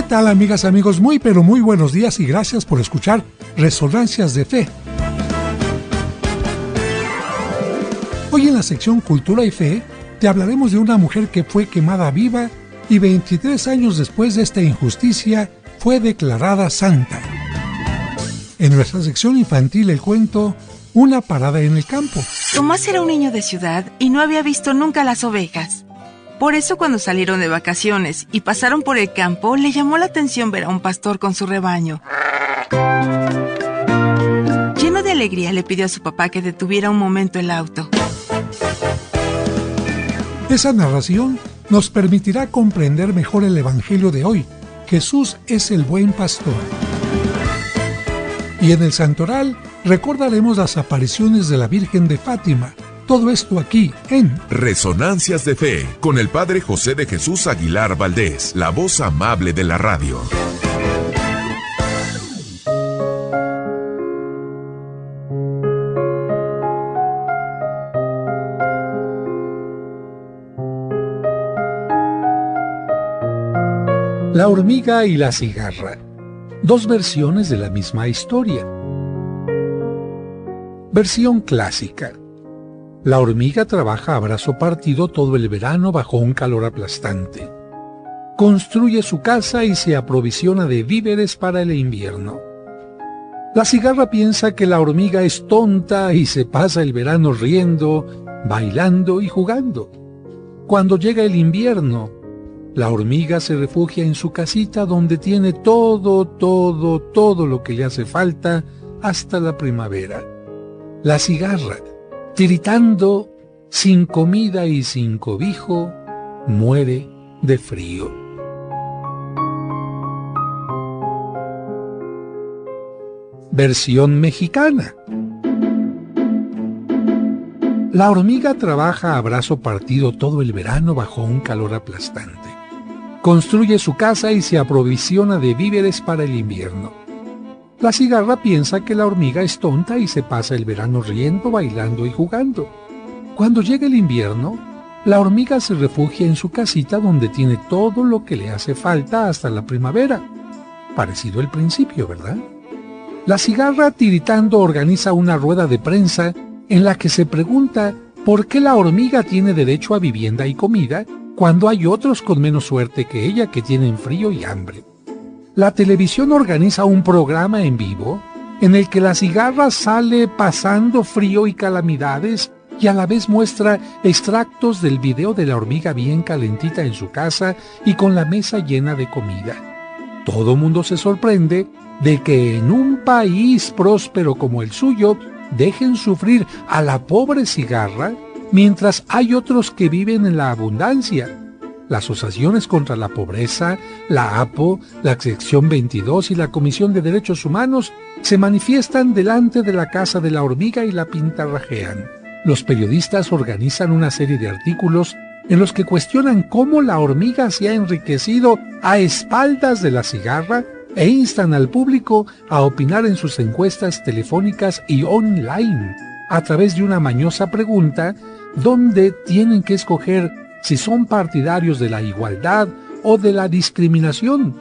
tal, amigas, amigos? Muy pero muy buenos días y gracias por escuchar Resonancias de Fe. Hoy en la sección Cultura y Fe te hablaremos de una mujer que fue quemada viva y 23 años después de esta injusticia fue declarada santa. En nuestra sección infantil el cuento Una parada en el campo. Tomás era un niño de ciudad y no había visto nunca las ovejas. Por eso cuando salieron de vacaciones y pasaron por el campo, le llamó la atención ver a un pastor con su rebaño. Lleno de alegría le pidió a su papá que detuviera un momento el auto. Esa narración nos permitirá comprender mejor el Evangelio de hoy. Jesús es el buen pastor. Y en el Santoral recordaremos las apariciones de la Virgen de Fátima. Todo esto aquí en Resonancias de Fe, con el Padre José de Jesús Aguilar Valdés, la voz amable de la radio. La hormiga y la cigarra. Dos versiones de la misma historia. Versión clásica. La hormiga trabaja a brazo partido todo el verano bajo un calor aplastante. Construye su casa y se aprovisiona de víveres para el invierno. La cigarra piensa que la hormiga es tonta y se pasa el verano riendo, bailando y jugando. Cuando llega el invierno, la hormiga se refugia en su casita donde tiene todo lo que le hace falta hasta la primavera. La cigarra, tiritando, sin comida y sin cobijo, muere de frío. Versión mexicana. La hormiga trabaja a brazo partido todo el verano bajo un calor aplastante. Construye su casa y se aprovisiona de víveres para el invierno. La cigarra piensa que la hormiga es tonta y se pasa el verano riendo, bailando y jugando. Cuando llega el invierno, la hormiga se refugia en su casita donde tiene todo lo que le hace falta hasta la primavera. Parecido al principio, ¿verdad? La cigarra, tiritando, organiza una rueda de prensa en la que se pregunta por qué la hormiga tiene derecho a vivienda y comida cuando hay otros con menos suerte que ella que tienen frío y hambre. La televisión organiza un programa en vivo en el que la cigarra sale pasando frío y calamidades y a la vez muestra extractos del video de la hormiga bien calentita en su casa y con la mesa llena de comida. Todo mundo se sorprende de que en un país próspero como el suyo dejen sufrir a la pobre cigarra mientras hay otros que viven en la abundancia. Las asociaciones contra la pobreza, la APO, la Sección 22 y la Comisión de Derechos Humanos se manifiestan delante de la casa de la hormiga y la pintarrajean. Los periodistas organizan una serie de artículos en los que cuestionan cómo la hormiga se ha enriquecido a espaldas de la cigarra e instan al público a opinar en sus encuestas telefónicas y online a través de una mañosa pregunta donde tienen que escoger si son partidarios de la igualdad o de la discriminación.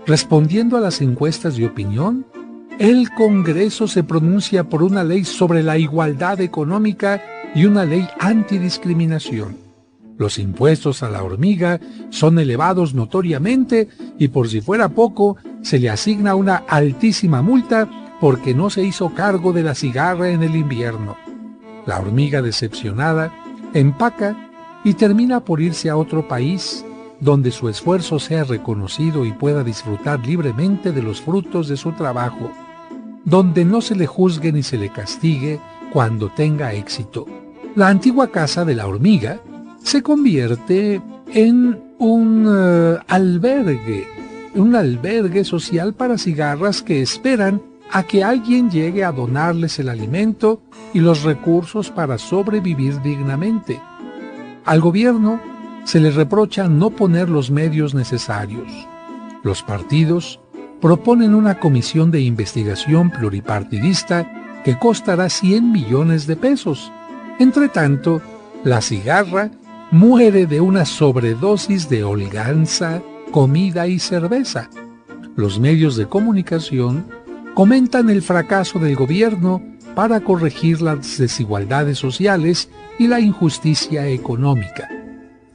Respondiendo a las encuestas de opinión, el Congreso se pronuncia por una ley sobre la igualdad económica y una ley antidiscriminación. Los impuestos a la hormiga son elevados notoriamente y por si fuera poco, se le asigna una altísima multa porque no se hizo cargo de la cigarra en el invierno. La hormiga, decepcionada, empaca y termina por irse a otro país donde su esfuerzo sea reconocido y pueda disfrutar libremente de los frutos de su trabajo, donde no se le juzgue ni se le castigue cuando tenga éxito. La antigua casa de la hormiga se convierte en un albergue social para cigarras que esperan a que alguien llegue a donarles el alimento y los recursos para sobrevivir dignamente. Al gobierno se le reprocha no poner los medios necesarios. Los partidos proponen una comisión de investigación pluripartidista que costará 100 millones de pesos. Entre tanto, la cigarra muere de una sobredosis de holganza, comida y cerveza. Los medios de comunicación comentan el fracaso del gobierno para corregir las desigualdades sociales y la injusticia económica.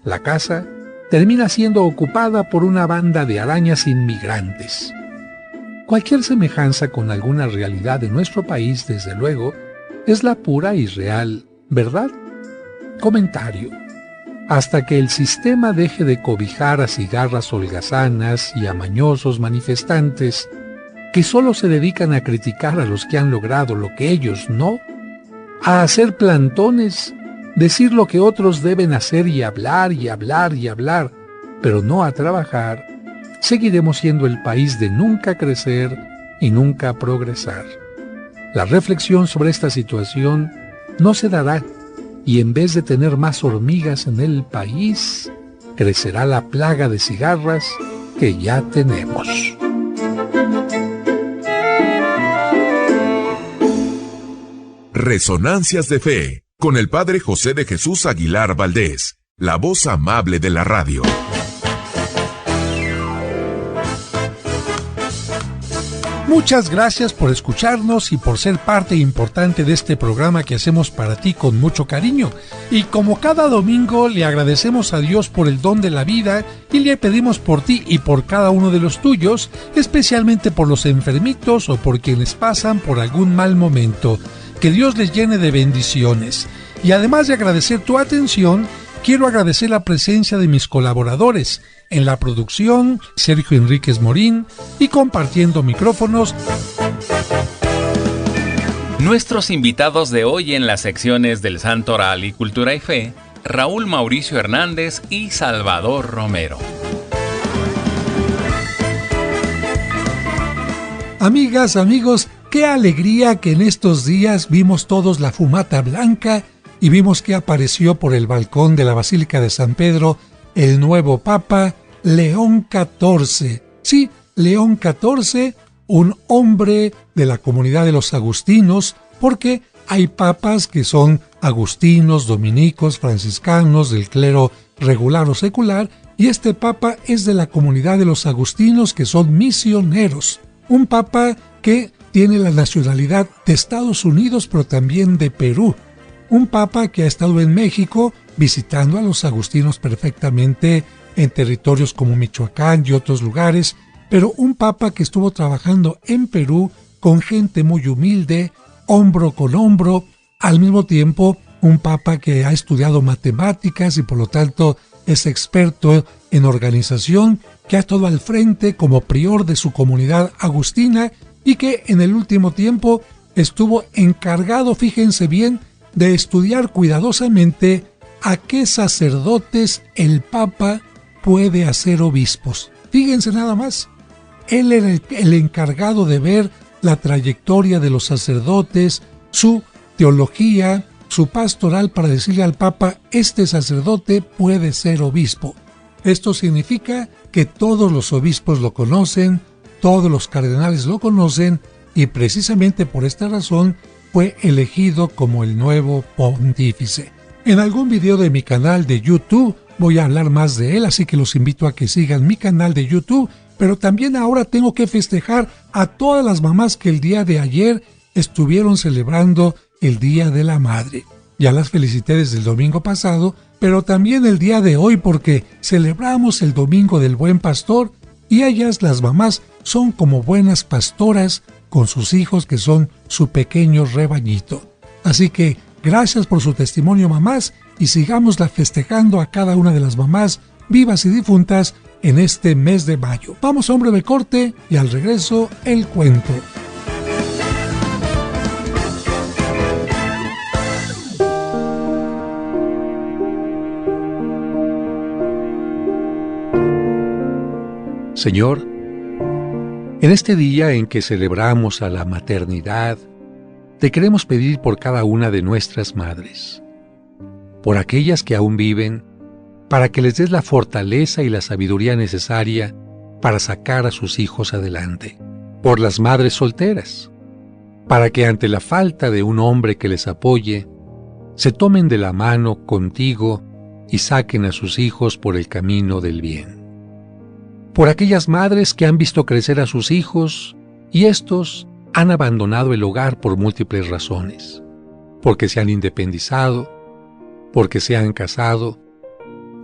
La casa termina siendo ocupada por una banda de arañas inmigrantes. Cualquier semejanza con alguna realidad de nuestro país, desde luego, es la pura y real verdad. Comentario. Hasta que el sistema deje de cobijar a cigarras holgazanas y a mañosos manifestantes que solo se dedican a criticar a los que han logrado lo que ellos no, a hacer plantones, decir lo que otros deben hacer y hablar y hablar y hablar, pero no a trabajar, seguiremos siendo el país de nunca crecer y nunca progresar. La reflexión sobre esta situación no se dará, y en vez de tener más hormigas en el país, crecerá la plaga de cigarras que ya tenemos. Resonancias de Fe, con el Padre José de Jesús Aguilar Valdés, la voz amable de la radio. Muchas gracias por escucharnos y por ser parte importante de este programa que hacemos para ti con mucho cariño. Y como cada domingo, le agradecemos a Dios por el don de la vida y le pedimos por ti y por cada uno de los tuyos, especialmente por los enfermitos o por quienes pasan por algún mal momento. Que Dios les llene de bendiciones. Y además de agradecer tu atención, quiero agradecer la presencia de mis colaboradores. En la producción, Sergio Enríquez Morín, y compartiendo micrófonos, nuestros invitados de hoy en las secciones del Santo Oral y Cultura y Fe, Raúl Mauricio Hernández y Salvador Romero. Amigas, amigos, qué alegría que en estos días vimos todos la fumata blanca y vimos que apareció por el balcón de la Basílica de San Pedro el nuevo Papa León XIV. Sí, León XIV, un hombre de la comunidad de los agustinos, porque hay papas que son agustinos, dominicos, franciscanos, del clero regular o secular, y este papa es de la comunidad de los agustinos, que son misioneros. Un papa que tiene la nacionalidad de Estados Unidos, pero también de Perú. Un papa que ha estado en México visitando a los agustinos perfectamente en territorios como Michoacán y otros lugares, pero un papa que estuvo trabajando en Perú con gente muy humilde, hombro con hombro, al mismo tiempo un papa que ha estudiado matemáticas y por lo tanto es experto en organización, que ha estado al frente como prior de su comunidad agustina y que en el último tiempo estuvo encargado, fíjense bien, de estudiar cuidadosamente a qué sacerdotes el Papa puede hacer obispos. Fíjense nada más, él era el encargado de ver la trayectoria de los sacerdotes, su teología, su pastoral para decirle al Papa, este sacerdote puede ser obispo. Esto significa que todos los obispos lo conocen, todos los cardenales lo conocen y precisamente por esta razón fue elegido como el nuevo pontífice. En algún video de mi canal de YouTube voy a hablar más de él, así que los invito a que sigan mi canal de YouTube, pero también ahora tengo que festejar a todas las mamás que el día de ayer estuvieron celebrando el Día de la Madre. Ya las felicité desde el domingo pasado, pero también el día de hoy porque celebramos el Domingo del Buen Pastor y ellas, las mamás, son como buenas pastoras con sus hijos que son su pequeño rebañito. Así que gracias por su testimonio, mamás, y sigámosla festejando a cada una de las mamás vivas y difuntas en este mes de mayo. Vamos a un breve corte y al regreso el cuento. Señor, en este día en que celebramos a la maternidad, te queremos pedir por cada una de nuestras madres, por aquellas que aún viven, para que les des la fortaleza y la sabiduría necesaria para sacar a sus hijos adelante, por las madres solteras, para que ante la falta de un hombre que les apoye, se tomen de la mano contigo y saquen a sus hijos por el camino del bien. por aquellas madres que han visto crecer a sus hijos y estos han abandonado el hogar por múltiples razones, porque se han independizado, porque se han casado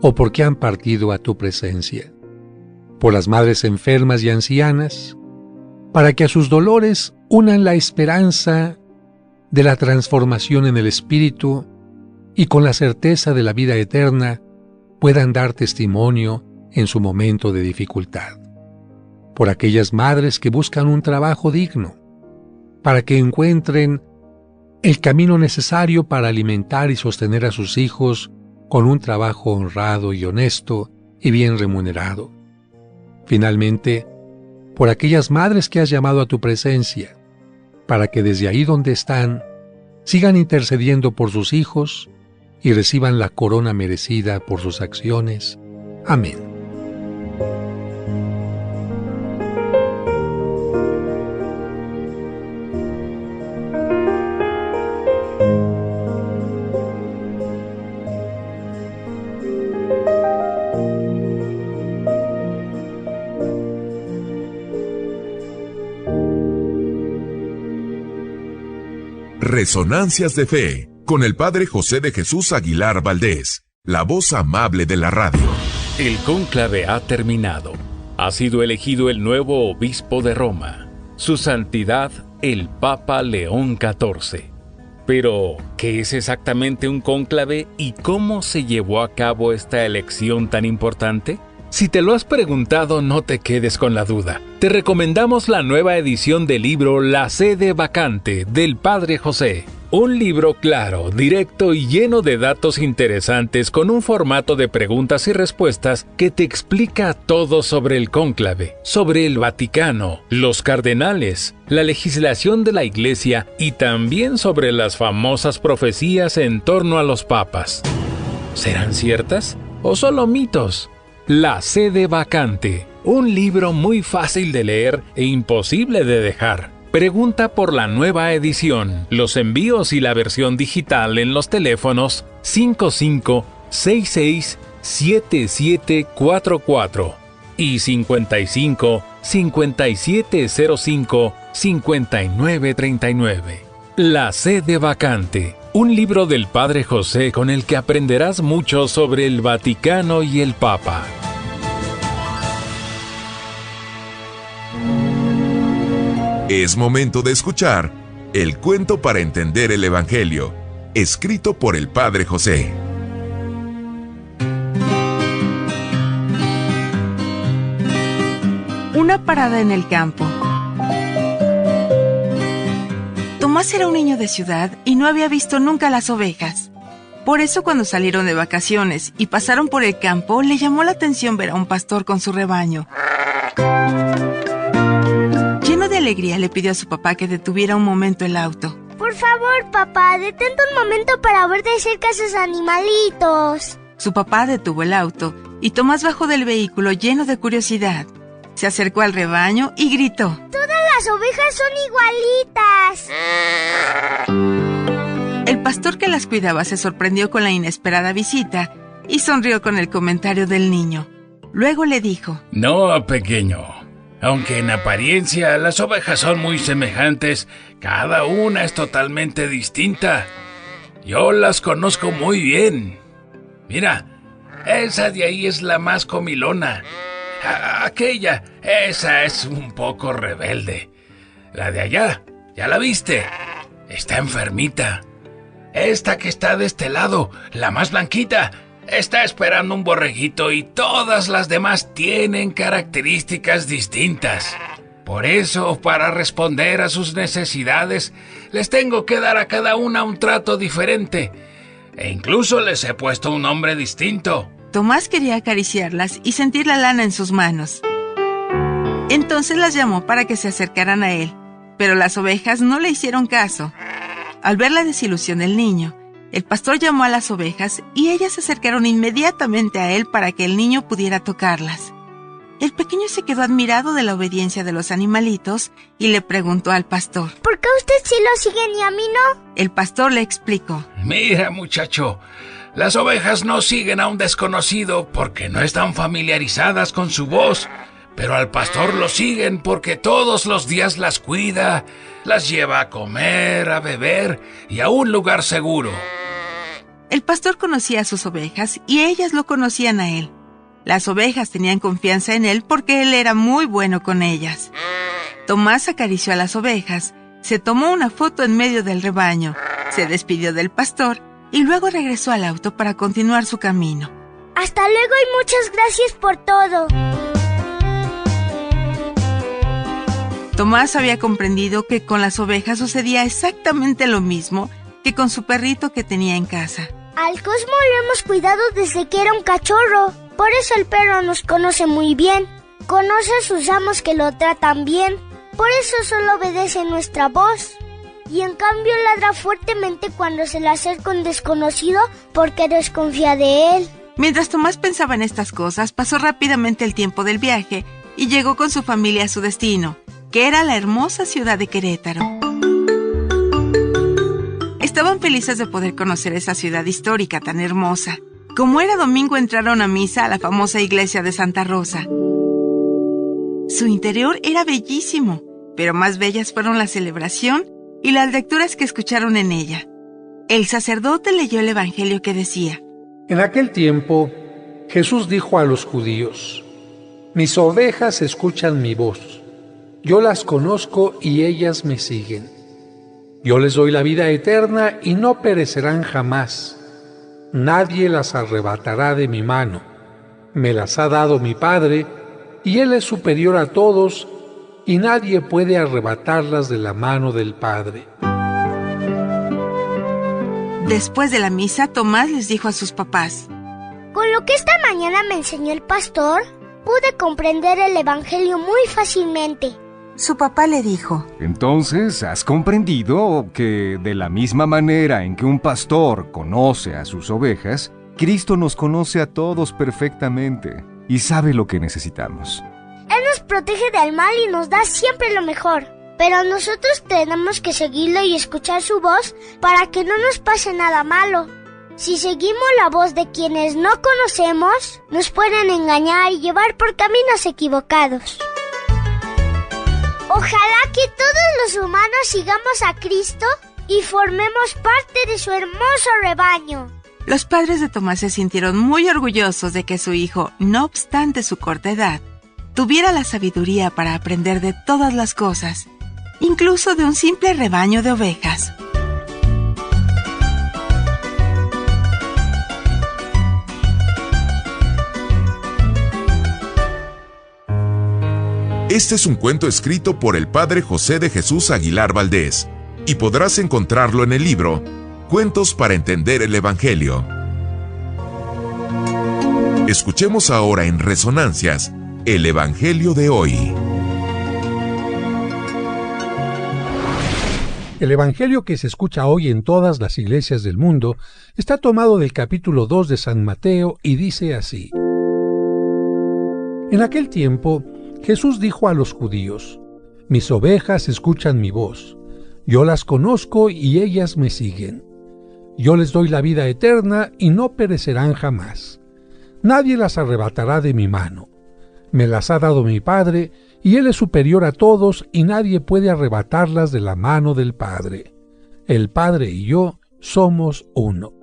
o porque han partido a tu presencia, por las madres enfermas y ancianas, para que a sus dolores unan la esperanza de la transformación en el espíritu y con la certeza de la vida eterna puedan dar testimonio en su momento de dificultad. Por aquellas madres que buscan un trabajo digno, para que encuentren el camino necesario para alimentar y sostener a sus hijos con un trabajo honrado y honesto y bien remunerado. Finalmente, por aquellas madres que has llamado a tu presencia, para que desde ahí donde están, sigan intercediendo por sus hijos y reciban la corona merecida por sus acciones. Amén. Resonancias de Fe, con el Padre José de Jesús Aguilar Valdés, la voz amable de la radio. El cónclave ha terminado. Ha sido elegido el nuevo obispo de Roma, su santidad el Papa León XIV. Pero, ¿qué es exactamente un cónclave y cómo se llevó a cabo esta elección tan importante? Si te lo has preguntado, no te quedes con la duda. Te recomendamos la nueva edición del libro La Sede Vacante, del Padre José. Un libro claro, directo y lleno de datos interesantes con un formato de preguntas y respuestas que te explica todo sobre el cónclave, sobre el Vaticano, los cardenales, la legislación de la Iglesia y también sobre las famosas profecías en torno a los papas. ¿Serán ciertas o solo mitos? La Sede Vacante, un libro muy fácil de leer e imposible de dejar. Pregunta por la nueva edición, los envíos y la versión digital en los teléfonos 55667744 y 55-5705-5939. La Sede Vacante, un libro del Padre José con el que aprenderás mucho sobre el Vaticano y el Papa. Es momento de escuchar el cuento para entender el Evangelio, escrito por el Padre José. Una parada en el campo. Tomás era un niño de ciudad y no había visto nunca las ovejas. Por eso cuando salieron de vacaciones y pasaron por el campo, le llamó la atención ver a un pastor con su rebaño. Lleno de alegría, le pidió a su papá que detuviera un momento el auto. Por favor, papá, detente un momento para ver de cerca a esos animalitos. Su papá detuvo el auto y Tomás bajó del vehículo lleno de curiosidad. Se acercó al rebaño y gritó: ¡Todas las ovejas son igualitas! El pastor que las cuidaba se sorprendió con la inesperada visita y sonrió con el comentario del niño. Luego le dijo: No, pequeño. Aunque en apariencia las ovejas son muy semejantes, cada una es totalmente distinta. Yo las conozco muy bien. Mira, esa de ahí es la más comilona. Aquella, esa es un poco rebelde. La de allá, ¿ya la viste? Está enfermita. Esta que está de este lado, la más blanquita, está esperando un borreguito y todas las demás tienen características distintas. Por eso, para responder a sus necesidades, les tengo que dar a cada una un trato diferente. E incluso les he puesto un nombre distinto. Tomás quería acariciarlas y sentir la lana en sus manos. Entonces las llamó para que se acercaran a él, pero las ovejas no le hicieron caso. Al ver la desilusión del niño, el pastor llamó a las ovejas y ellas se acercaron inmediatamente a él para que el niño pudiera tocarlas. El pequeño se quedó admirado de la obediencia de los animalitos y le preguntó al pastor: ¿Por qué usted sí lo siguen y a mí no? El pastor le explicó: Mira, muchacho, las ovejas no siguen a un desconocido porque no están familiarizadas con su voz, Pero al pastor lo siguen porque todos los días las cuida, las lleva a comer, a beber y a un lugar seguro. El pastor conocía a sus ovejas y ellas lo conocían a él. Las ovejas tenían confianza en él porque él era muy bueno con ellas. Tomás acarició a las ovejas, se tomó una foto en medio del rebaño, se despidió del pastor y luego regresó al auto para continuar su camino. Hasta luego y muchas gracias por todo. Tomás había comprendido que con las ovejas sucedía exactamente lo mismo que con su perrito que tenía en casa. Al Cosmo lo hemos cuidado desde que era un cachorro. Por eso el perro nos conoce muy bien. Conoce a sus amos que lo tratan bien. Por eso solo obedece nuestra voz. Y en cambio ladra fuertemente cuando se le acerca un desconocido porque desconfía de él. Mientras Tomás pensaba en estas cosas, pasó rápidamente el tiempo del viaje y llegó con su familia a su destino, que era la hermosa ciudad de Querétaro. Estaban felices de poder conocer esa ciudad histórica tan hermosa. Como era domingo, entraron a misa a la famosa iglesia de Santa Rosa. Su interior era bellísimo, pero más bellas fueron la celebración y las lecturas que escucharon en ella. El sacerdote leyó el evangelio que decía: En aquel tiempo, Jesús dijo a los judíos: Mis ovejas escuchan mi voz. Yo las conozco y ellas me siguen. Yo les doy la vida eterna y no perecerán jamás. Nadie las arrebatará de mi mano. Me las ha dado mi Padre, y Él es superior a todos, y nadie puede arrebatarlas de la mano del Padre. Después de la misa, Tomás les dijo a sus papás: Con lo que esta mañana me enseñó el pastor, pude comprender el evangelio muy fácilmente. Su papá le dijo: Entonces, ¿has comprendido que de la misma manera en que un pastor conoce a sus ovejas, Cristo nos conoce a todos perfectamente y sabe lo que necesitamos? Él nos protege del mal y nos da siempre lo mejor. Pero nosotros tenemos que seguirlo y escuchar su voz para que no nos pase nada malo. Si seguimos la voz de quienes no conocemos, nos pueden engañar y llevar por caminos equivocados. Ojalá que todos los humanos sigamos a Cristo y formemos parte de su hermoso rebaño. Los padres de Tomás se sintieron muy orgullosos de que su hijo, no obstante su corta edad, tuviera la sabiduría para aprender de todas las cosas, incluso de un simple rebaño de ovejas. Este es un cuento escrito por el padre José de Jesús Aguilar Valdés y podrás encontrarlo en el libro Cuentos para entender el Evangelio. Escuchemos ahora en Resonancias el Evangelio de hoy. El Evangelio que se escucha hoy en todas las iglesias del mundo está tomado del capítulo 2 de San Mateo y dice así: En aquel tiempo, Jesús dijo a los judíos: Mis ovejas escuchan mi voz. Yo las conozco y ellas me siguen. Yo les doy la vida eterna y no perecerán jamás. Nadie las arrebatará de mi mano. Me las ha dado mi Padre, y Él es superior a todos, y nadie puede arrebatarlas de la mano del Padre. El Padre y yo somos uno.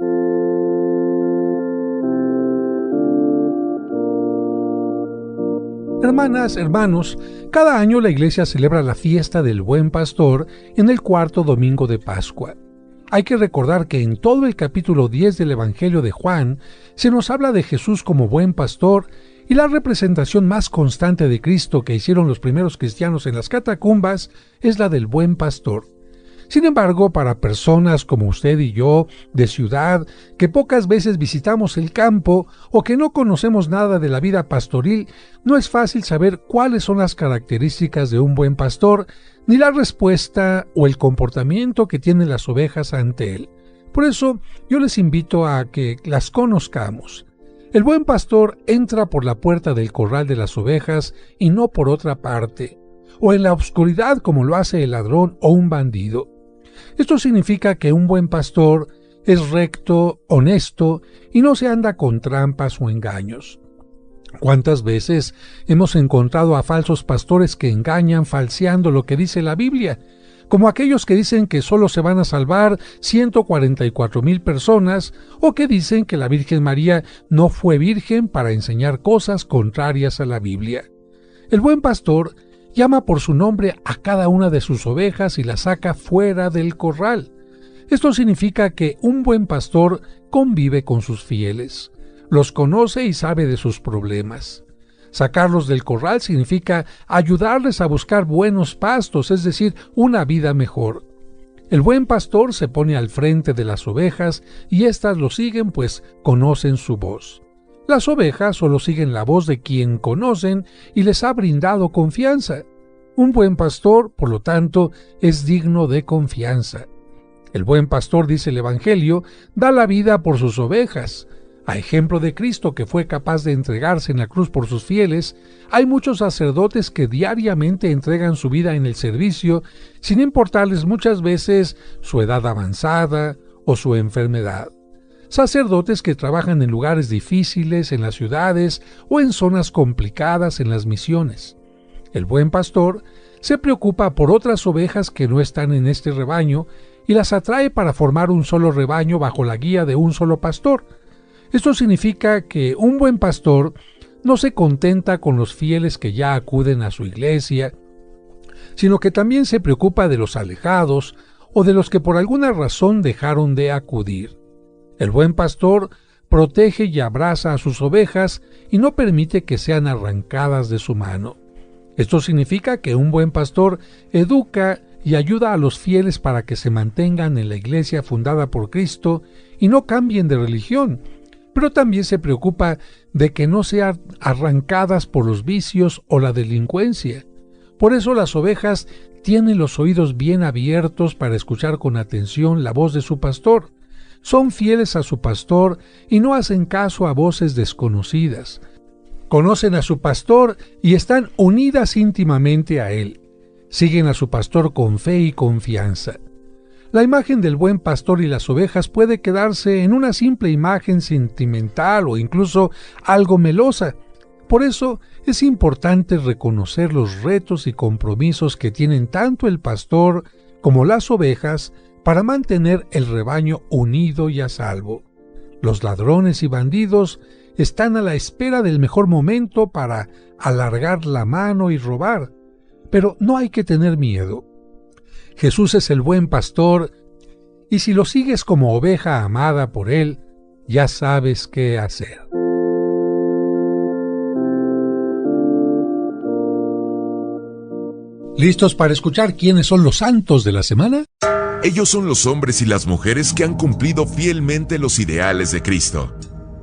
Hermanas, hermanos, cada año la Iglesia celebra la fiesta del Buen Pastor en el cuarto domingo de Pascua. Hay que recordar que en todo el capítulo 10 del Evangelio de Juan se nos habla de Jesús como Buen Pastor, y la representación más constante de Cristo que hicieron los primeros cristianos en las catacumbas es la del Buen Pastor. Sin embargo, para personas como usted y yo, de ciudad, que pocas veces visitamos el campo o que no conocemos nada de la vida pastoril, no es fácil saber cuáles son las características de un buen pastor, ni la respuesta o el comportamiento que tienen las ovejas ante él. Por eso, yo les invito a que las conozcamos. El buen pastor entra por la puerta del corral de las ovejas y no por otra parte, o en la oscuridad como lo hace el ladrón o un bandido. Esto significa que un buen pastor es recto, honesto y no se anda con trampas o engaños. ¿Cuántas veces hemos encontrado a falsos pastores que engañan falseando lo que dice la Biblia? Como aquellos que dicen que solo se van a salvar 144,000 personas, o que dicen que la Virgen María no fue virgen para enseñar cosas contrarias a la Biblia. El buen pastor llama por su nombre a cada una de sus ovejas y las saca fuera del corral. Esto significa que un buen pastor convive con sus fieles, los conoce y sabe de sus problemas. Sacarlos del corral significa ayudarles a buscar buenos pastos, es decir, una vida mejor. El buen pastor se pone al frente de las ovejas y éstas lo siguen, pues conocen su voz. Las ovejas solo siguen la voz de quien conocen y les ha brindado confianza. Un buen pastor, por lo tanto, es digno de confianza. El buen pastor, dice el Evangelio, da la vida por sus ovejas. A ejemplo de Cristo, que fue capaz de entregarse en la cruz por sus fieles, hay muchos sacerdotes que diariamente entregan su vida en el servicio, sin importarles muchas veces su edad avanzada o su enfermedad. Sacerdotes que trabajan en lugares difíciles, en las ciudades o en zonas complicadas en las misiones. El buen pastor se preocupa por otras ovejas que no están en este rebaño y las atrae para formar un solo rebaño bajo la guía de un solo pastor. Esto significa que un buen pastor no se contenta con los fieles que ya acuden a su iglesia, sino que también se preocupa de los alejados o de los que por alguna razón dejaron de acudir. El buen pastor protege y abraza a sus ovejas y no permite que sean arrancadas de su mano. Esto significa que un buen pastor educa y ayuda a los fieles para que se mantengan en la iglesia fundada por Cristo y no cambien de religión, pero también se preocupa de que no sean arrancadas por los vicios o la delincuencia. Por eso las ovejas tienen los oídos bien abiertos para escuchar con atención la voz de su pastor. Son fieles a su pastor y no hacen caso a voces desconocidas. Conocen a su pastor y están unidas íntimamente a él. Siguen a su pastor con fe y confianza. La imagen del buen pastor y las ovejas puede quedarse en una simple imagen sentimental o incluso algo melosa. Por eso es importante reconocer los retos y compromisos que tienen tanto el pastor como las ovejas para mantener el rebaño unido y a salvo. Los ladrones y bandidos están a la espera del mejor momento para alargar la mano y robar, pero no hay que tener miedo. Jesús es el buen pastor, y si lo sigues como oveja amada por él, ya sabes qué hacer. ¿Listos para escuchar quiénes son los santos de la semana? Ellos son los hombres y las mujeres que han cumplido fielmente los ideales de Cristo.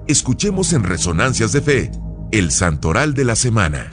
Escuchemos en Resonancias de Fe, el Santoral de la Semana.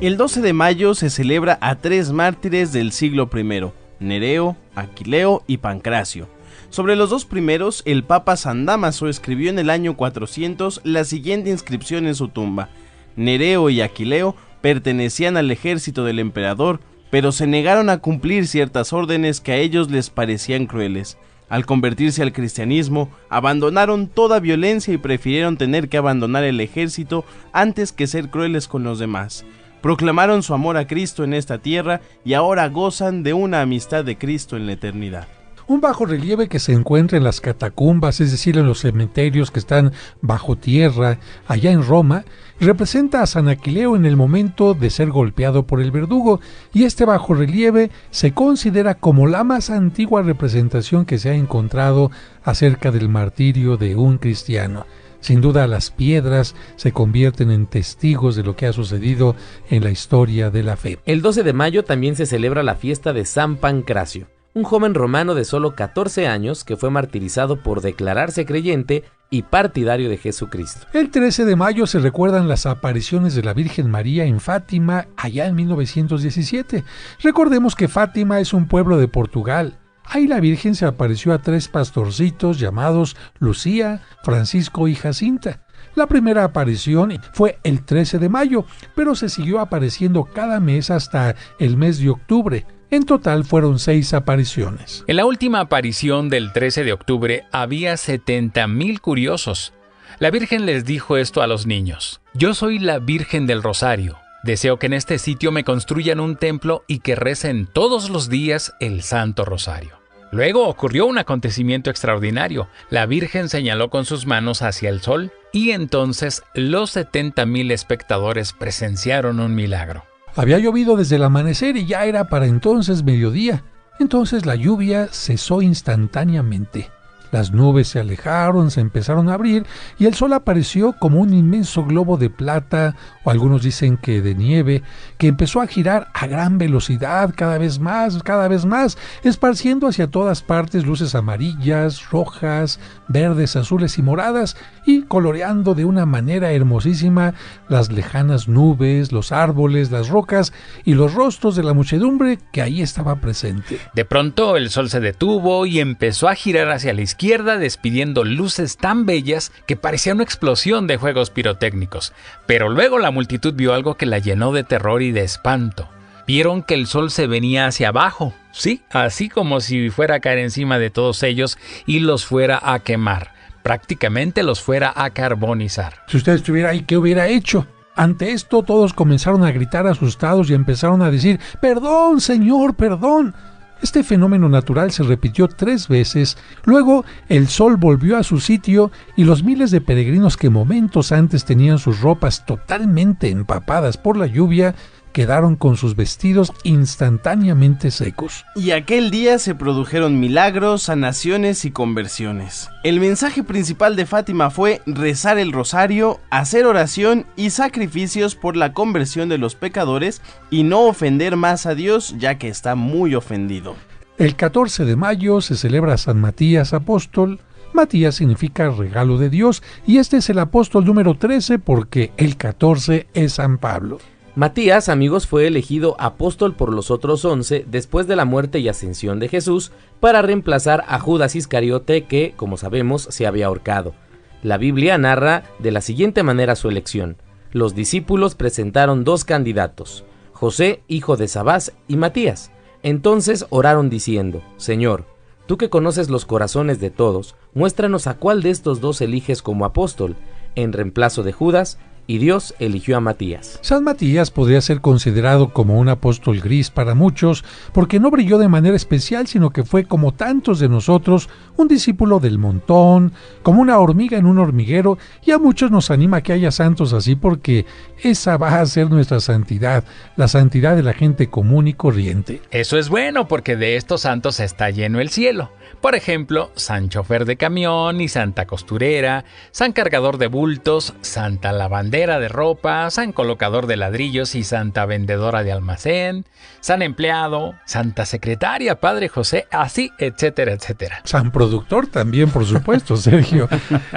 El 12 de mayo se celebra a 3 mártires del siglo I, Nereo, Aquileo y Pancracio. Sobre los dos primeros, el Papa San Dámaso escribió en el año 400 la siguiente inscripción en su tumba: Nereo y Aquileo pertenecían al ejército del emperador, pero se negaron a cumplir ciertas órdenes que a ellos les parecían crueles. Al convertirse al cristianismo, abandonaron toda violencia y prefirieron tener que abandonar el ejército antes que ser crueles con los demás. Proclamaron su amor a Cristo en esta tierra y ahora gozan de una amistad de Cristo en la eternidad. Un bajorrelieve que se encuentra en las catacumbas, es decir, en los cementerios que están bajo tierra, allá en Roma, representa a San Aquileo en el momento de ser golpeado por el verdugo, y este bajorrelieve se considera como la más antigua representación que se ha encontrado acerca del martirio de un cristiano. Sin duda, las piedras se convierten en testigos de lo que ha sucedido en la historia de la fe. El 12 de mayo también se celebra la fiesta de San Pancracio, un joven romano de solo 14 años que fue martirizado por declararse creyente y partidario de Jesucristo. El 13 de mayo se recuerdan las apariciones de la Virgen María en Fátima allá en 1917. Recordemos que Fátima es un pueblo de Portugal. Ahí la Virgen se apareció a 3 pastorcitos llamados Lucía, Francisco y Jacinta. La primera aparición fue el 13 de mayo, pero se siguió apareciendo cada mes hasta el mes de octubre. En total fueron 6 apariciones. En la última aparición del 13 de octubre había 70,000 curiosos. La Virgen les dijo esto a los niños: yo soy la Virgen del Rosario. Deseo que en este sitio me construyan un templo y que recen todos los días el Santo Rosario. Luego ocurrió un acontecimiento extraordinario. La Virgen señaló con sus manos hacia el sol y entonces los 70,000 espectadores presenciaron un milagro. Había llovido desde el amanecer y ya era para entonces mediodía. Entonces la lluvia cesó instantáneamente. Las nubes se alejaron, se empezaron a abrir y el sol apareció como un inmenso globo de plata, o algunos dicen que de nieve, que empezó a girar a gran velocidad, cada vez más, esparciendo hacia todas partes luces amarillas, rojas, verdes, azules y moradas, y coloreando de una manera hermosísima las lejanas nubes, los árboles, las rocas y los rostros de la muchedumbre que ahí estaba presente. De pronto el sol se detuvo y empezó a girar hacia la izquierda, despidiendo luces tan bellas que parecía una explosión de fuegos pirotécnicos. Pero luego la multitud vio algo que la llenó de terror y de espanto. Vieron que el sol se venía hacia abajo, sí, así como si fuera a caer encima de todos ellos y los fuera a quemar. Prácticamente los fuera a carbonizar. Si usted estuviera ahí, ¿qué hubiera hecho? Ante esto todos comenzaron a gritar asustados y empezaron a decir: ¡perdón, Señor, perdón! Este fenómeno natural se repitió 3 veces, luego el sol volvió a su sitio y los miles de peregrinos que momentos antes tenían sus ropas totalmente empapadas por la lluvia, quedaron con sus vestidos instantáneamente secos. Y aquel día se produjeron milagros, sanaciones y conversiones. El mensaje principal de Fátima fue rezar el rosario, hacer oración y sacrificios por la conversión de los pecadores y no ofender más a Dios, ya que está muy ofendido. El 14 de mayo se celebra San Matías Apóstol. Matías significa regalo de Dios y este es el apóstol número 13 porque el 14 es San Pablo. Matías, amigos, fue elegido apóstol por los otros 11 después de la muerte y ascensión de Jesús para reemplazar a Judas Iscariote que, como sabemos, se había ahorcado. La Biblia narra de la siguiente manera su elección. Los discípulos presentaron 2 candidatos, José, hijo de Sabás, y Matías. Entonces oraron diciendo: Señor, tú que conoces los corazones de todos, muéstranos a cuál de estos 2 eliges como apóstol, en reemplazo de Judas, y Dios eligió a Matías. San Matías podría ser considerado como un apóstol gris para muchos, porque no brilló de manera especial, sino que fue, como tantos de nosotros, un discípulo del montón, como una hormiga en un hormiguero, y a muchos nos anima que haya santos así, porque esa va a ser nuestra santidad, la santidad de la gente común y corriente. Eso es bueno, porque de estos santos está lleno el cielo. Por ejemplo, San Chofer de Camión y Santa Costurera, San Cargador de Bultos, Santa Lavandera de Ropa, San Colocador de Ladrillos y Santa Vendedora de Almacén, San Empleado, Santa Secretaria, Padre José, así, etcétera, etcétera. San Productor también, por supuesto, Sergio.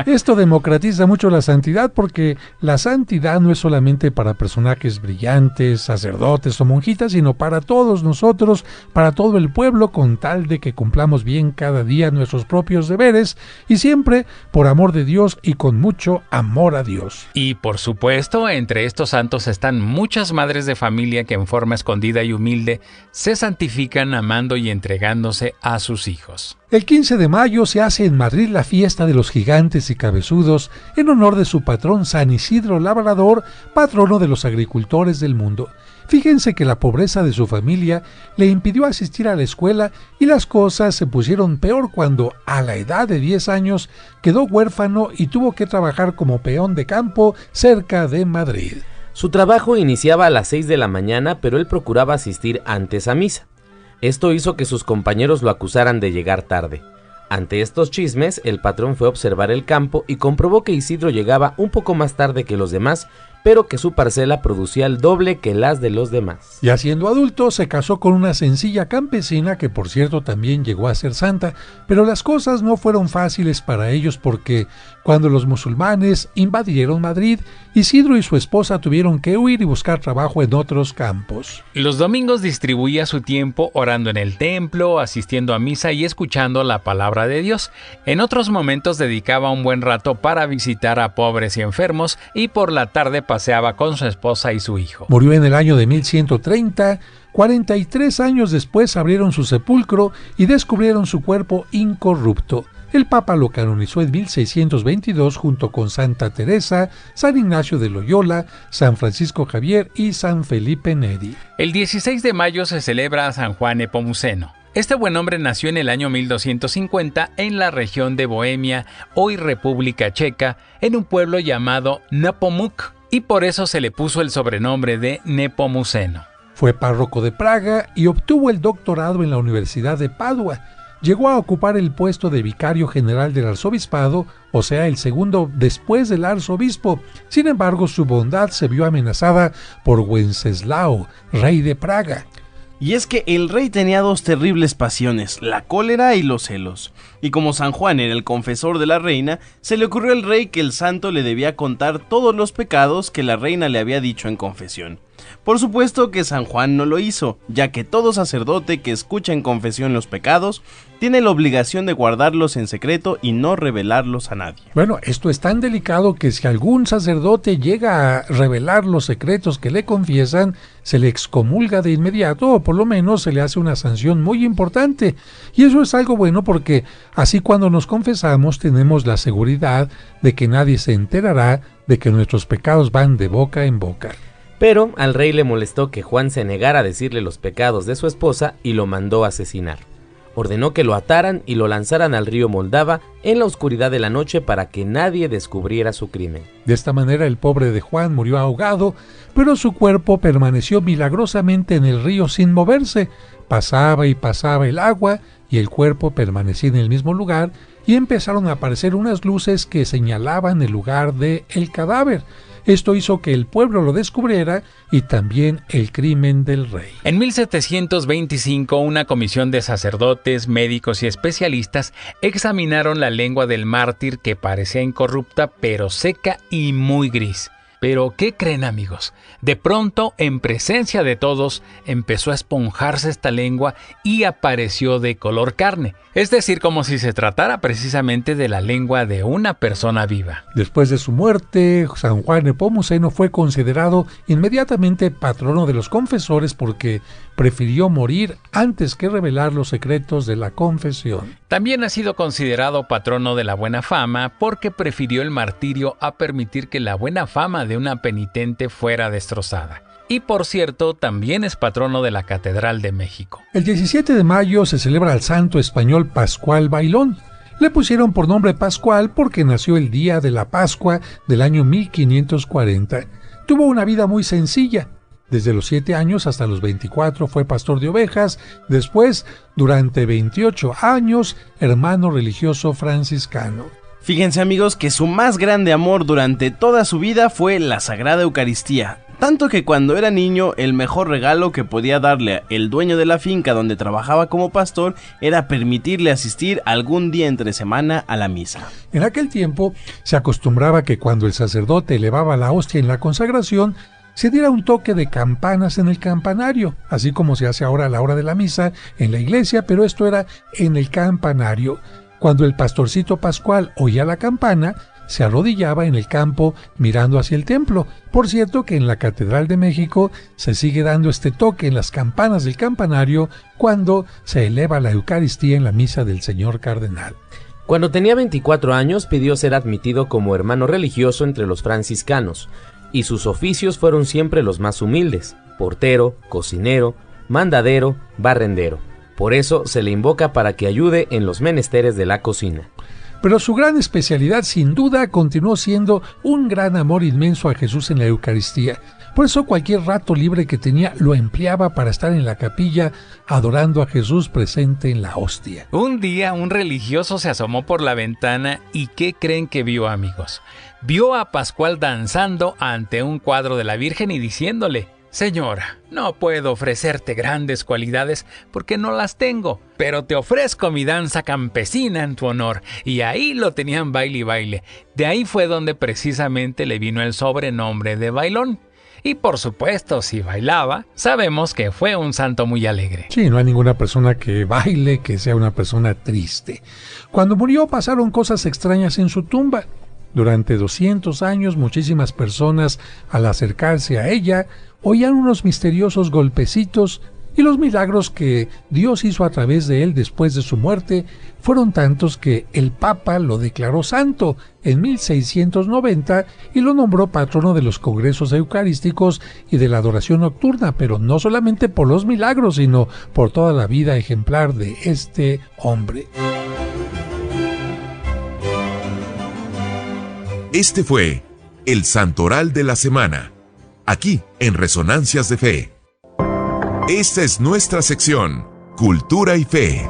Esto democratiza mucho la santidad porque la santidad no es solamente para personajes brillantes, sacerdotes o monjitas, sino para todos nosotros, para todo el pueblo, con tal de que cumplamos bien cada día nuestros propios deberes y siempre por amor de Dios y con mucho amor a Dios. Y por supuesto, entre estos santos están muchas madres de familia que en forma escondida y humilde se santifican amando y entregándose a sus hijos. El 15 de mayo se hace en Madrid la fiesta de los gigantes y cabezudos en honor de su patrón San Isidro Labrador, patrono de los agricultores del mundo. Fíjense que la pobreza de su familia le impidió asistir a la escuela y las cosas se pusieron peor cuando, a la edad de 10 años, quedó huérfano y tuvo que trabajar como peón de campo cerca de Madrid. Su trabajo iniciaba a las 6 de la mañana, pero él procuraba asistir antes a misa. Esto hizo que sus compañeros lo acusaran de llegar tarde. Ante estos chismes, el patrón fue a observar el campo y comprobó que Isidro llegaba un poco más tarde que los demás, pero que su parcela producía el doble que las de los demás. Ya siendo adulto, se casó con una sencilla campesina que, por cierto, también llegó a ser santa, pero las cosas no fueron fáciles para ellos porque cuando los musulmanes invadieron Madrid, Isidro y su esposa tuvieron que huir y buscar trabajo en otros campos. Los domingos distribuía su tiempo orando en el templo, asistiendo a misa y escuchando la palabra de Dios. En otros momentos dedicaba un buen rato para visitar a pobres y enfermos y por la tarde pasaba paseaba con su esposa y su hijo. Murió en el año de 1130. 43 años después abrieron su sepulcro y descubrieron su cuerpo incorrupto. El Papa lo canonizó en 1622 junto con Santa Teresa, San Ignacio de Loyola, San Francisco Javier y San Felipe Neri. El 16 de mayo se celebra a San Juan Nepomuceno. Este buen hombre nació en el año 1250 en la región de Bohemia, hoy República Checa, en un pueblo llamado Nepomuk, y por eso se le puso el sobrenombre de Nepomuceno. Fue párroco de Praga y obtuvo el doctorado en la Universidad de Padua. Llegó a ocupar el puesto de vicario general del arzobispado, o sea, el segundo después del arzobispo. Sin embargo, su bondad se vio amenazada por Wenceslao, rey de Praga. Y es que el rey tenía dos terribles pasiones, la cólera y los celos. Y como San Juan era el confesor de la reina, se le ocurrió al rey que el santo le debía contar todos los pecados que la reina le había dicho en confesión. Por supuesto que San Juan no lo hizo, ya que todo sacerdote que escucha en confesión los pecados tiene la obligación de guardarlos en secreto y no revelarlos a nadie. Bueno, esto es tan delicado que si algún sacerdote llega a revelar los secretos que le confiesan, se le excomulga de inmediato o por lo menos se le hace una sanción muy importante. Y eso es algo bueno porque así cuando nos confesamos tenemos la seguridad de que nadie se enterará de que nuestros pecados van de boca en boca. Pero al rey le molestó que Juan se negara a decirle los pecados de su esposa y lo mandó a asesinar. Ordenó que lo ataran y lo lanzaran al río Moldava en la oscuridad de la noche para que nadie descubriera su crimen. De esta manera el pobre de Juan murió ahogado, pero su cuerpo permaneció milagrosamente en el río sin moverse. Pasaba y pasaba el agua y el cuerpo permanecía en el mismo lugar y empezaron a aparecer unas luces que señalaban el lugar del cadáver. Esto hizo que el pueblo lo descubriera y también el crimen del rey. En 1725, una comisión de sacerdotes, médicos y especialistas examinaron la lengua del mártir que parecía incorrupta, pero seca y muy gris. Pero, ¿qué creen, amigos? De pronto, en presencia de todos, empezó a esponjarse esta lengua y apareció de color carne. Es decir, como si se tratara precisamente de la lengua de una persona viva. Después de su muerte, San Juan Nepomuceno fue considerado inmediatamente patrono de los confesores porque prefirió morir antes que revelar los secretos de la confesión. También ha sido considerado patrono de la buena fama porque prefirió el martirio a permitir que la buena fama de una penitente fuera destrozada. Y por cierto, también es patrono de la Catedral de México. El 17 de mayo se celebra al santo español Pascual Bailón. Le pusieron por nombre Pascual porque nació el día de la Pascua del año 1540. Tuvo una vida muy sencilla. Desde los 7 años hasta los 24 fue pastor de ovejas, después, durante 28 años, hermano religioso franciscano. Fíjense, amigos, que su más grande amor durante toda su vida fue la Sagrada Eucaristía. Tanto que cuando era niño, el mejor regalo que podía darle el dueño de la finca donde trabajaba como pastor era permitirle asistir algún día entre semana a la misa. En aquel tiempo se acostumbraba que cuando el sacerdote elevaba la hostia en la consagración, se diera un toque de campanas en el campanario, así como se hace ahora a la hora de la misa en la iglesia, pero esto era en el campanario. Cuando el pastorcito Pascual oía la campana, se arrodillaba en el campo mirando hacia el templo. Por cierto que en la Catedral de México se sigue dando este toque en las campanas del campanario cuando se eleva la Eucaristía en la misa del Señor Cardenal. Cuando tenía 24 años pidió ser admitido como hermano religioso entre los franciscanos, y sus oficios fueron siempre los más humildes: portero, cocinero, mandadero, barrendero. Por eso se le invoca para que ayude en los menesteres de la cocina. Pero su gran especialidad, sin duda, continuó siendo un gran amor inmenso a Jesús en la Eucaristía. Por eso cualquier rato libre que tenía lo empleaba para estar en la capilla adorando a Jesús presente en la hostia. Un día un religioso se asomó por la ventana y ¿qué creen que vio, amigos? Vio a Pascual danzando ante un cuadro de la Virgen y diciéndole: Señora, no puedo ofrecerte grandes cualidades porque no las tengo, pero te ofrezco mi danza campesina en tu honor. Y ahí lo tenían baile y baile. De ahí fue donde precisamente le vino el sobrenombre de Bailón. Y por supuesto, si bailaba, sabemos que fue un santo muy alegre. Sí, no hay ninguna persona que baile que sea una persona triste. Cuando murió pasaron cosas extrañas en su tumba. Durante 200 años, muchísimas personas, al acercarse a ella, oían unos misteriosos golpecitos, y los milagros que Dios hizo a través de él después de su muerte fueron tantos que el Papa lo declaró santo en 1690 y lo nombró patrono de los congresos eucarísticos y de la adoración nocturna, pero no solamente por los milagros, sino por toda la vida ejemplar de este hombre. Este fue el Santoral de la Semana, aquí en Resonancias de Fe. Esta es nuestra sección, Cultura y Fe.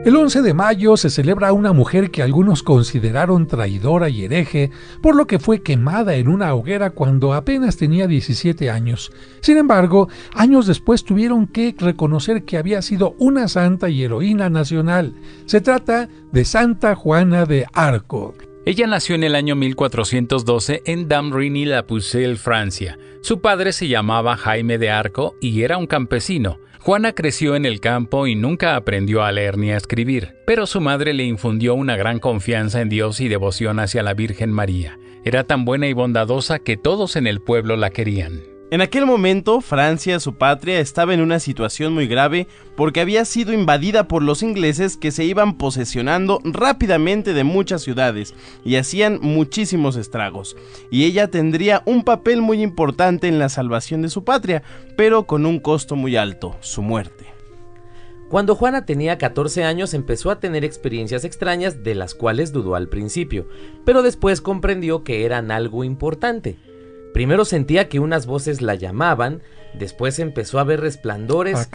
El 11 de mayo se celebra a una mujer que algunos consideraron traidora y hereje, por lo que fue quemada en una hoguera cuando apenas tenía 17 años. Sin embargo, años después tuvieron que reconocer que había sido una santa y heroína nacional. Se trata de Santa Juana de Arco. Ella nació en el año 1412 en Damry-la-Pucelle, Francia. Su padre se llamaba Jaime de Arco y era un campesino. Juana creció en el campo y nunca aprendió a leer ni a escribir, pero su madre le infundió una gran confianza en Dios y devoción hacia la Virgen María. Era tan buena y bondadosa que todos en el pueblo la querían. En aquel momento, Francia, su patria, estaba en una situación muy grave porque había sido invadida por los ingleses que se iban posesionando rápidamente de muchas ciudades y hacían muchísimos estragos. Y ella tendría un papel muy importante en la salvación de su patria, pero con un costo muy alto, su muerte. Cuando Juana tenía 14 años empezó a tener experiencias extrañas de las cuales dudó al principio, pero después comprendió que eran algo importante. Primero sentía que unas voces la llamaban, después empezó a ver resplandores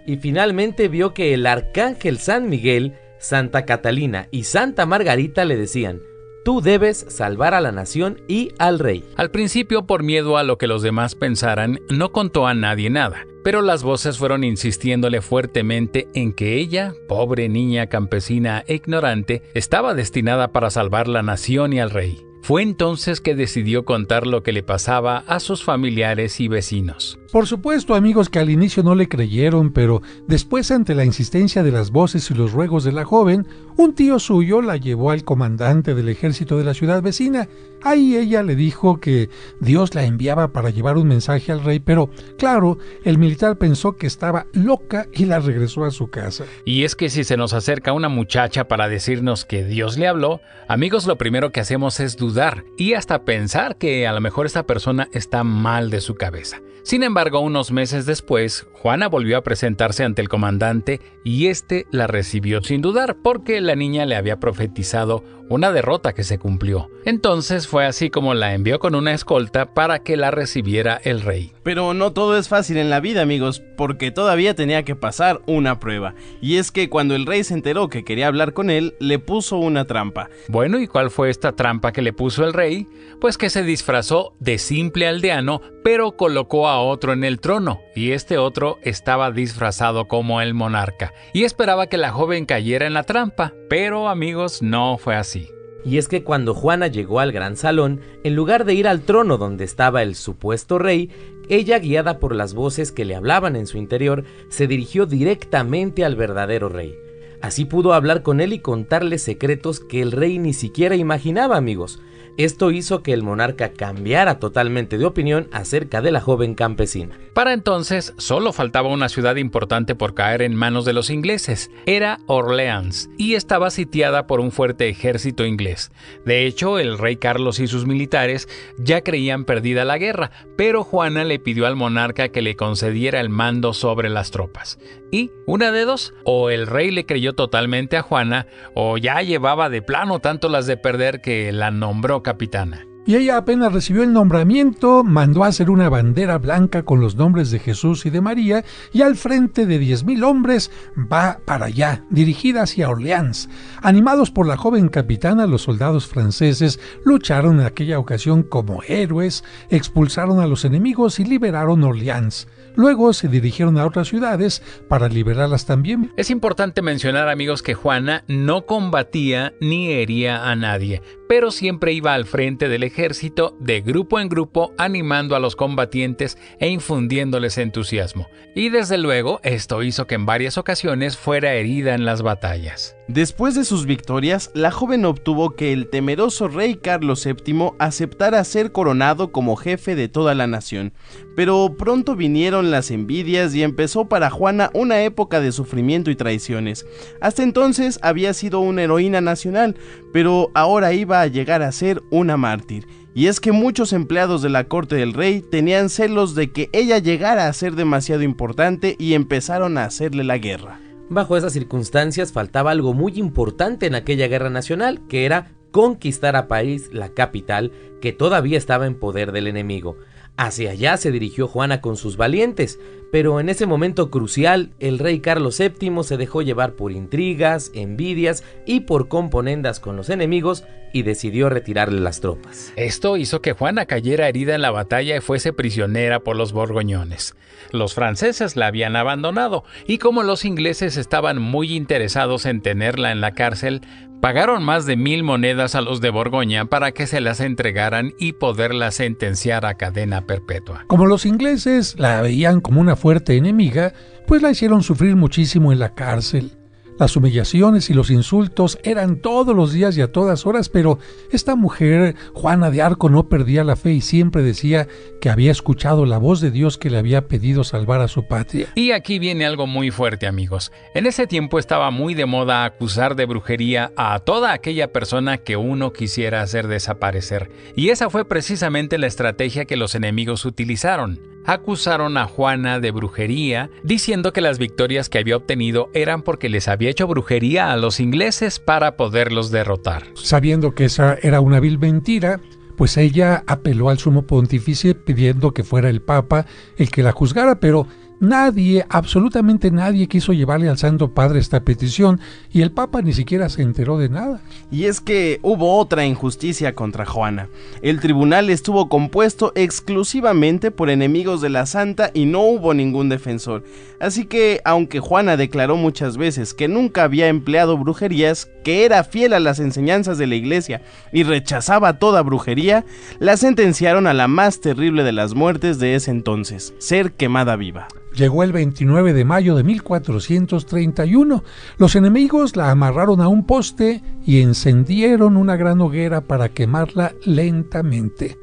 y finalmente vio que el arcángel San Miguel, Santa Catalina y Santa Margarita le decían: tú debes salvar a la nación y al rey. Al principio, por miedo a lo que los demás pensaran, no contó a nadie nada, pero las voces fueron insistiéndole fuertemente en que ella, pobre niña campesina e ignorante, estaba destinada para salvar la nación y al rey. Fue entonces que decidió contar lo que le pasaba a sus familiares y vecinos. Por supuesto, amigos, que al inicio no le creyeron, pero después, ante la insistencia de las voces y los ruegos de la joven, un tío suyo la llevó al comandante del ejército de la ciudad vecina. Ahí ella le dijo que Dios la enviaba para llevar un mensaje al rey, pero claro, el militar pensó que estaba loca y la regresó a su casa. Y es que si se nos acerca una muchacha para decirnos que Dios le habló, amigos, lo primero que hacemos es dudar y hasta pensar que a lo mejor esta persona está mal de su cabeza. Sin embargo, unos meses después, Juana volvió a presentarse ante el comandante y este la recibió sin dudar porque la niña le había profetizado una derrota que se cumplió. Entonces fue así como la envió con una escolta para que la recibiera el rey. Pero no todo es fácil en la vida, amigos, porque todavía tenía que pasar una prueba. Y es que cuando el rey se enteró que quería hablar con él, le puso una trampa. Bueno, ¿y cuál fue esta trampa que le puso el rey? Pues que se disfrazó de simple aldeano, pero colocó a otro en el trono, y este otro estaba disfrazado como el monarca, y esperaba que la joven cayera en la trampa, pero amigos, no fue así. Y es que cuando Juana llegó al gran salón, en lugar de ir al trono donde estaba el supuesto rey, ella, guiada por las voces que le hablaban en su interior, se dirigió directamente al verdadero rey. Así pudo hablar con él y contarle secretos que el rey ni siquiera imaginaba, amigos. Esto hizo que el monarca cambiara totalmente de opinión acerca de la joven campesina. Para entonces, solo faltaba una ciudad importante por caer en manos de los ingleses. Era Orleans, y estaba sitiada por un fuerte ejército inglés. De hecho, el rey Carlos y sus militares ya creían perdida la guerra, pero Juana le pidió al monarca que le concediera el mando sobre las tropas. Y, una de dos, o el rey le creyó totalmente a Juana, o ya llevaba de plano tanto las de perder que la nombró capitana. Y ella apenas recibió el nombramiento, mandó a hacer una bandera blanca con los nombres de Jesús y de María, y al frente de 10,000 hombres va para allá, dirigida hacia Orleans. Animados por la joven capitana, los soldados franceses lucharon en aquella ocasión como héroes, expulsaron a los enemigos y liberaron Orleans. Luego se dirigieron a otras ciudades para liberarlas también. Es importante mencionar, amigos, que Juana no combatía ni hería a nadie, pero siempre iba al frente del ejército, de grupo en grupo, animando a los combatientes e infundiéndoles entusiasmo. Y desde luego, esto hizo que en varias ocasiones fuera herida en las batallas. Después de sus victorias, la joven obtuvo que el temeroso rey Carlos VII aceptara ser coronado como jefe de toda la nación. Pero pronto vinieron las envidias y empezó para Juana una época de sufrimiento y traiciones. Hasta entonces había sido una heroína nacional, pero ahora iba a llegar a ser una mártir. Y es que muchos empleados de la corte del rey tenían celos de que ella llegara a ser demasiado importante y empezaron a hacerle la guerra. Bajo esas circunstancias faltaba algo muy importante en aquella guerra nacional, que era conquistar a París, la capital, que todavía estaba en poder del enemigo. Hacia allá se dirigió Juana con sus valientes, pero en ese momento crucial, el rey Carlos VII se dejó llevar por intrigas, envidias y por componendas con los enemigos y decidió retirarle las tropas. Esto hizo que Juana cayera herida en la batalla y fuese prisionera por los borgoñones. Los franceses la habían abandonado y como los ingleses estaban muy interesados en tenerla en la cárcel, pagaron más de 1000 monedas a los de Borgoña para que se las entregaran y poderla sentenciar a cadena perpetua. Como los ingleses la veían como una fuerte enemiga, pues la hicieron sufrir muchísimo en la cárcel. Las humillaciones y los insultos eran todos los días y a todas horas, pero esta mujer, Juana de Arco, no perdía la fe y siempre decía que había escuchado la voz de Dios que le había pedido salvar a su patria. Y aquí viene algo muy fuerte, amigos. En ese tiempo estaba muy de moda acusar de brujería a toda aquella persona que uno quisiera hacer desaparecer. Y esa fue precisamente la estrategia que los enemigos utilizaron. Acusaron a Juana de brujería, diciendo que las victorias que había obtenido eran porque les había hecho brujería a los ingleses para poderlos derrotar. Sabiendo que esa era una vil mentira, pues ella apeló al sumo pontífice pidiendo que fuera el Papa el que la juzgara, pero nadie, absolutamente nadie quiso llevarle al Santo Padre esta petición y el Papa ni siquiera se enteró de nada. Y es que hubo otra injusticia contra Juana. El tribunal estuvo compuesto exclusivamente por enemigos de la santa y no hubo ningún defensor. Así que, aunque Juana declaró muchas veces que nunca había empleado brujerías, que era fiel a las enseñanzas de la iglesia y rechazaba toda brujería, la sentenciaron a la más terrible de las muertes de ese entonces, ser quemada viva. Llegó el 29 de mayo de 1431. Los enemigos la amarraron a un poste y encendieron una gran hoguera para quemarla lentamente.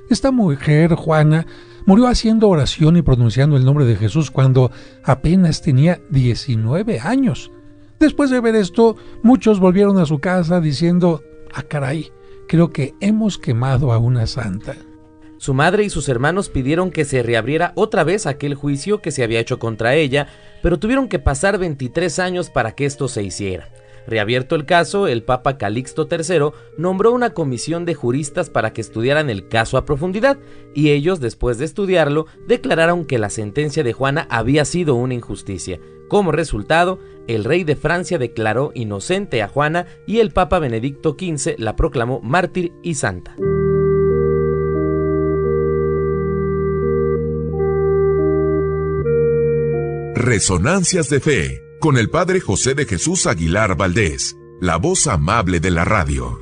Esta mujer, Juana, murió haciendo oración y pronunciando el nombre de Jesús cuando apenas tenía 19 años. Después de ver esto, muchos volvieron a su casa diciendo: «Ah, caray, creo que hemos quemado a una santa». Su madre y sus hermanos pidieron que se reabriera otra vez aquel juicio que se había hecho contra ella, pero tuvieron que pasar 23 años para que esto se hiciera. Reabierto el caso, el Papa Calixto III nombró una comisión de juristas para que estudiaran el caso a profundidad, y ellos, después de estudiarlo, declararon que la sentencia de Juana había sido una injusticia. Como resultado, el rey de Francia declaró inocente a Juana y el Papa Benedicto XV la proclamó mártir y santa. Resonancias de Fe, con el Padre José de Jesús Aguilar Valdés, la voz amable de la radio.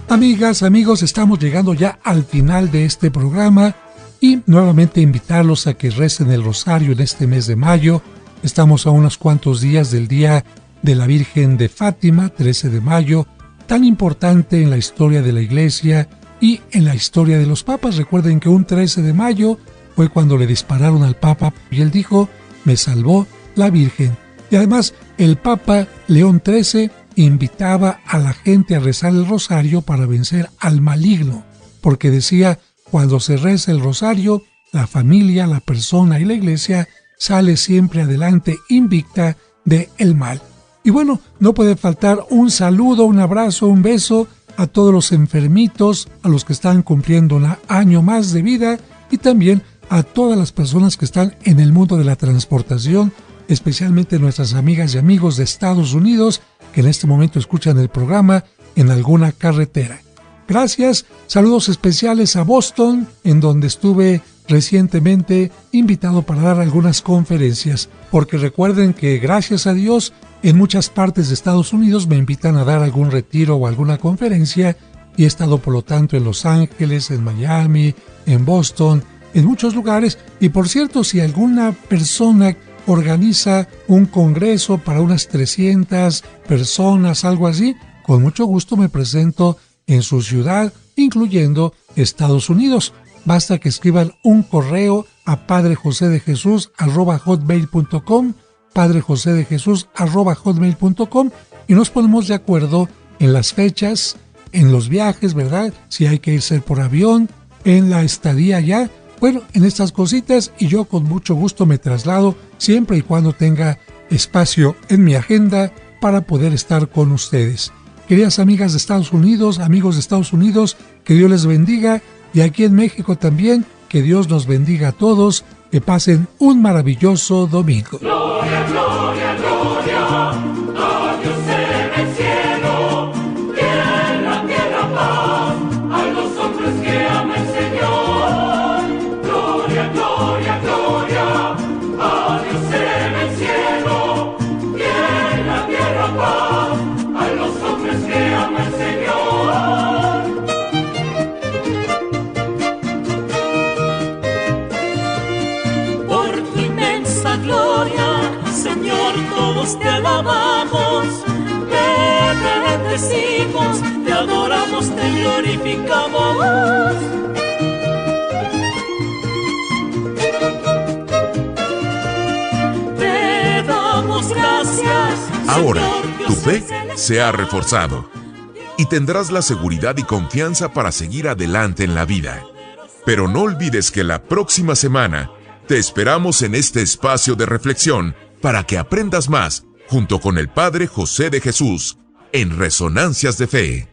Amigas, amigos, estamos llegando ya al final de este programa y nuevamente invitarlos a que recen el rosario en este mes de mayo. Estamos a unos cuantos días del Día de la Virgen de Fátima, 13 de mayo, tan importante en la historia de la Iglesia y en la historia de los papas. Recuerden que un 13 de mayo fue cuando le dispararon al Papa y él dijo: «Me salvó la Virgen». Y además el Papa León XIII invitaba a la gente a rezar el rosario para vencer al maligno, porque decía: cuando se reza el rosario, la familia, la persona y la Iglesia sale siempre adelante invicta del mal. Y bueno, no puede faltar un saludo, un abrazo, un beso a todos los enfermitos, a los que están cumpliendo un año más de vida y también a todas las personas que están en el mundo de la transportación, especialmente nuestras amigas y amigos de Estados Unidos que en este momento escuchan el programa en alguna carretera. Gracias, saludos especiales a Boston, en donde estuve recientemente invitado para dar algunas conferencias, porque recuerden que gracias a Dios en muchas partes de Estados Unidos me invitan a dar algún retiro o alguna conferencia, y he estado por lo tanto en Los Ángeles, en Miami, en Boston, en muchos lugares. Y por cierto, si alguna persona organiza un congreso para unas 300 personas, algo así, con mucho gusto me presento en su ciudad, incluyendo Estados Unidos. Basta que escriban un correo a padrejosedejesus@hotmail.com, padrejosedejesus@hotmail.com, y nos ponemos de acuerdo en las fechas, en los viajes, ¿verdad? Si hay que irse por avión, en la estadía allá, bueno, en estas cositas, y yo con mucho gusto me traslado siempre y cuando tenga espacio en mi agenda para poder estar con ustedes. Queridas amigas de Estados Unidos, amigos de Estados Unidos, que Dios les bendiga, y aquí en México también, que Dios nos bendiga a todos, que pasen un maravilloso domingo. Gloria, gloria, gloria, a Dios en el cielo, y en la tierra paz, a los hombres que ama el Señor. Gloria, gloria, gloria, a Dios en el cielo, y en la tierra paz, a los hombres que ama el Señor. Señor, todos te alabamos, te bendecimos, te adoramos, te glorificamos. Te damos gracias. Ahora, Señor, tu fe se ha reforzado y tendrás la seguridad y confianza para seguir adelante en la vida. Pero no olvides que la próxima semana te esperamos en este espacio de reflexión para que aprendas más junto con el Padre José de Jesús en Resonancias de Fe.